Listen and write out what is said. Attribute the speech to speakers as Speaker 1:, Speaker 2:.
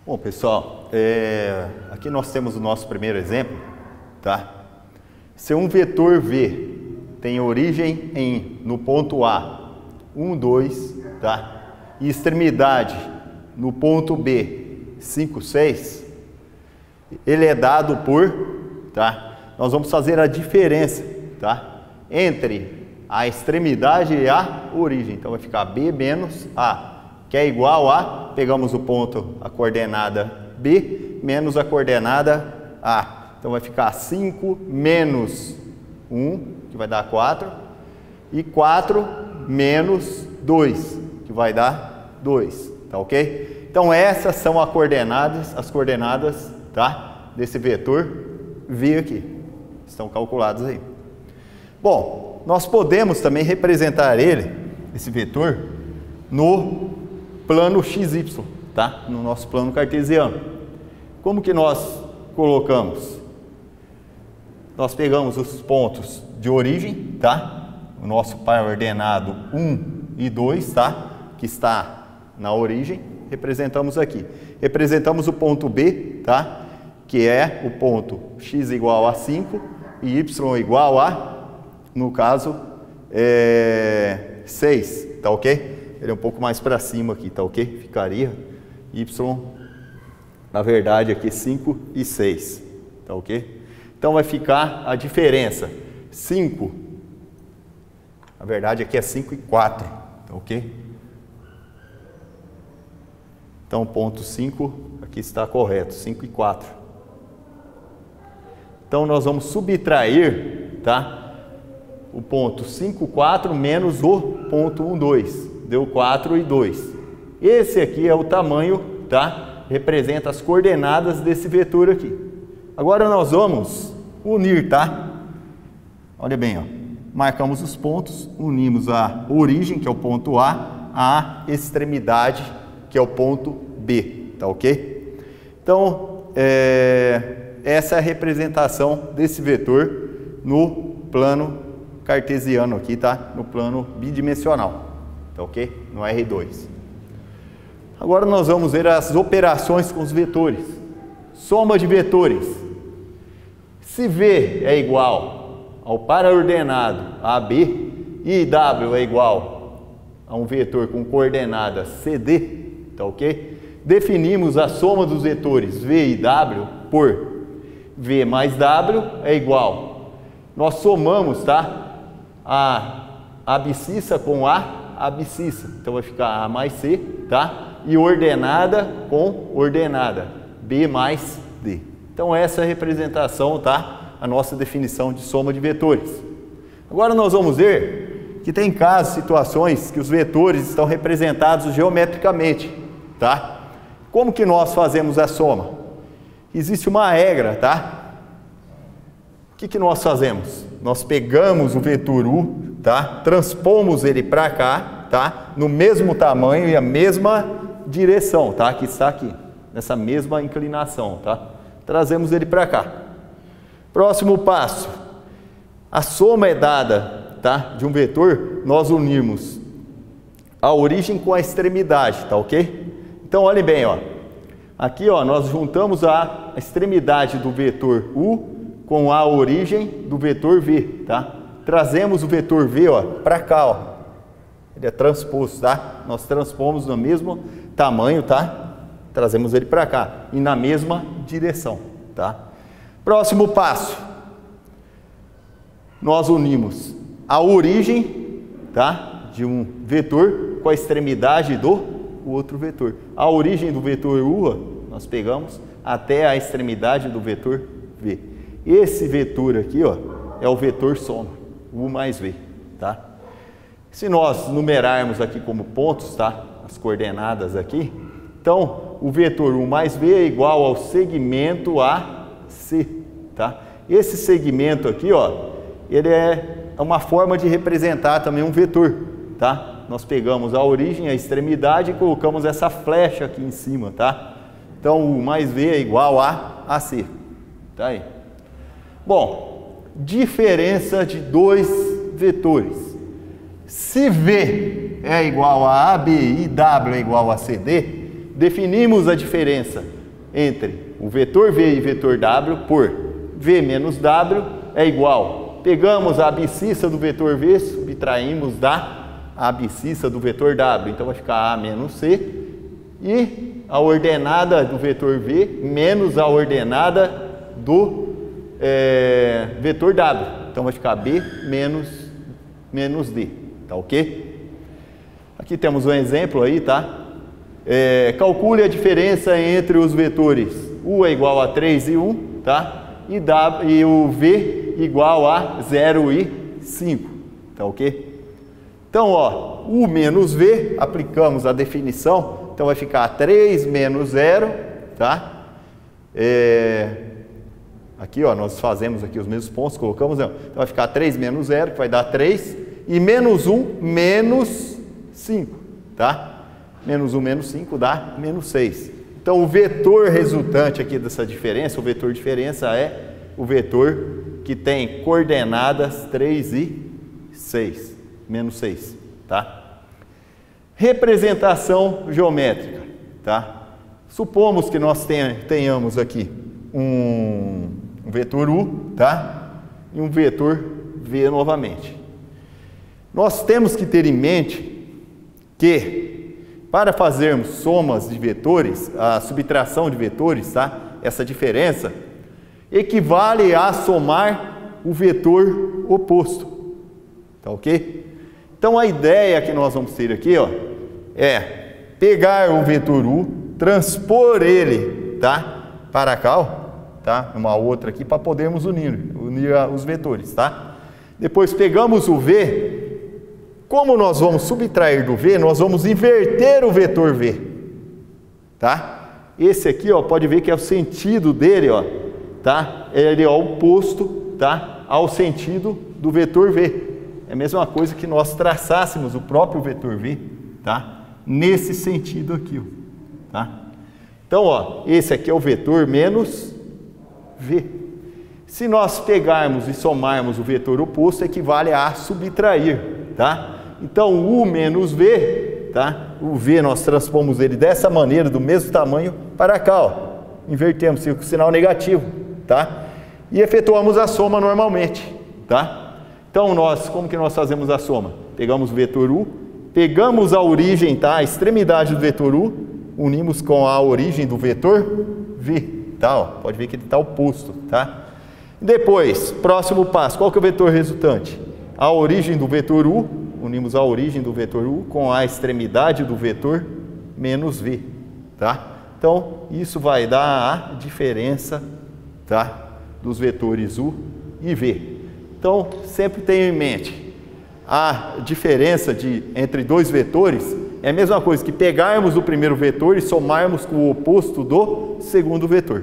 Speaker 1: Bom, pessoal, aqui nós temos o nosso primeiro exemplo, tá? Se um vetor V tem origem no ponto A, 1, 2, tá? E extremidade no ponto B, 5, 6, ele é dado por, tá? Nós vamos fazer a diferença, tá? Entre a extremidade e a origem. Então vai ficar B menos A, que é igual a, pegamos o ponto, a coordenada B, menos a coordenada A. Então vai ficar 5 menos 1, que vai dar 4, e 4 menos 2, que vai dar 2, tá ok? Então essas são as coordenadas, tá? Desse vetor V aqui, estão calculadas aí. Bom, nós podemos também representar esse vetor, no plano XY, tá? No nosso plano cartesiano. Como que nós colocamos? Nós pegamos os pontos de origem, tá? O nosso par ordenado 1 e 2, tá? Que está na origem, representamos aqui. Representamos o ponto B, tá? Que é o ponto x igual a 5 e y igual a, no caso, 6, tá ok? Ele é um pouco mais para cima aqui, tá ok? Ficaria y, na verdade, aqui 5 e 6, tá ok? Então vai ficar a diferença, 5, na verdade aqui é 5 e 4, tá ok? Então o ponto 5 aqui está correto, 5 e 4. Então nós vamos subtrair, tá? O ponto 5, 4 menos o ponto 1, 2. Deu 4 e 2. Esse aqui é o tamanho, tá? Representa as coordenadas desse vetor aqui. Agora nós vamos unir, tá? Olha bem, ó. Marcamos os pontos, unimos a origem, que é o ponto A, a extremidade, que é o ponto B, tá ok? Então, essa é a representação desse vetor no plano cartesiano aqui, tá? No plano bidimensional. Tá ok? No R2. Agora nós vamos ver as operações com os vetores. Soma de vetores. Se V é igual ao par ordenado AB e W é igual a um vetor com coordenada CD, tá ok? Definimos a soma dos vetores V e W por V mais W é igual. Nós somamos, tá? A abscissa com A abscissa, então vai ficar A mais C, tá? E ordenada com ordenada, B mais D. Então essa é a representação, tá? A nossa definição de soma de vetores. Agora nós vamos ver que tem casos, situações que os vetores estão representados geometricamente, tá? Como que nós fazemos a soma? Existe uma regra, tá? O que nós fazemos? Nós pegamos o vetor U, tá? Transpomos ele para cá, tá? No mesmo tamanho e a mesma direção, tá? Que está aqui, nessa mesma inclinação, tá? Trazemos ele para cá. Próximo passo. A soma é dada, tá? De um vetor, nós unimos a origem com a extremidade, tá ok? Então, olhem bem, ó. Aqui, ó, nós juntamos a extremidade do vetor U com a origem do vetor V, tá? Trazemos o vetor V, ó, para cá, ó. Ele é transposto, tá? Nós transpomos no mesmo tamanho, tá? Trazemos ele para cá e na mesma direção, tá? Próximo passo. Nós unimos a origem, tá? De um vetor com a extremidade do outro vetor. A origem do vetor U, ó, nós pegamos até a extremidade do vetor V. Esse vetor aqui, ó, é o vetor soma, U mais V, tá? Se nós numerarmos aqui como pontos, tá? As coordenadas aqui, então o vetor U mais V é igual ao segmento AC, tá? Esse segmento aqui, ó, ele é uma forma de representar também um vetor, tá? Nós pegamos a origem, a extremidade e colocamos essa flecha aqui em cima, tá? Então U mais V é igual a AC, tá aí? Bom, diferença de dois vetores. Se V é igual a AB e W é igual a CD, definimos a diferença entre o vetor V e vetor W por V menos W é igual. Pegamos a abscissa do vetor V, subtraímos da abscissa do vetor W. Então vai ficar A menos C. E a ordenada do vetor V menos a ordenada do vetor W. Então vai ficar B menos D. Tá ok? Aqui temos um exemplo aí, tá? Calcule a diferença entre os vetores U é igual a 3 e 1, tá? E o V igual a 0 e 5, tá ok? Então, ó, U menos V, aplicamos a definição, então vai ficar 3 menos 0, tá? Aqui, ó, nós fazemos aqui os mesmos pontos, colocamos, então vai ficar 3 menos 0, que vai dar 3, e menos 1 menos 5, tá? Menos 1 menos 5 dá menos 6. Então, o vetor resultante aqui dessa diferença, o vetor diferença é o vetor que tem coordenadas 3 e 6, menos 6, tá? Representação geométrica, tá? Supomos que nós tenhamos aqui um vetor U, tá? E um vetor V novamente. Nós temos que ter em mente que para fazermos somas de vetores, a subtração de vetores, tá? Essa diferença equivale a somar o vetor oposto, tá ok? Então a ideia que nós vamos ter aqui, ó, é pegar o vetor U, transpor ele, tá? Para cá, ó, tá? Uma outra aqui para podermos unir os vetores, tá? Depois pegamos o V. Como nós vamos subtrair do V, nós vamos inverter o vetor V, tá? Esse aqui, ó, pode ver que é o sentido dele, ó, tá? Ele é oposto, tá? Ao sentido do vetor V. É a mesma coisa que nós traçássemos o próprio vetor V, tá? Nesse sentido aqui, ó, tá? Então, ó, esse aqui é o vetor menos V. Se nós pegarmos e somarmos o vetor oposto, equivale a subtrair, tá? Então, U menos V, tá? O V nós transpomos ele dessa maneira, do mesmo tamanho, para cá, ó. Invertemos o sinal negativo, tá? E efetuamos a soma normalmente, tá? Então, como que nós fazemos a soma? Pegamos o vetor U, pegamos a origem, tá? A extremidade do vetor U, unimos com a origem do vetor V, tá? Ó, pode ver que ele está oposto, tá? Depois, próximo passo, qual que é o vetor resultante? A origem do vetor U, unimos a origem do vetor U com a extremidade do vetor menos V, tá? Então, isso vai dar a diferença, tá? Dos vetores U e V. Então, sempre tenha em mente, a diferença entre dois vetores é a mesma coisa que pegarmos o primeiro vetor e somarmos com o oposto do segundo vetor.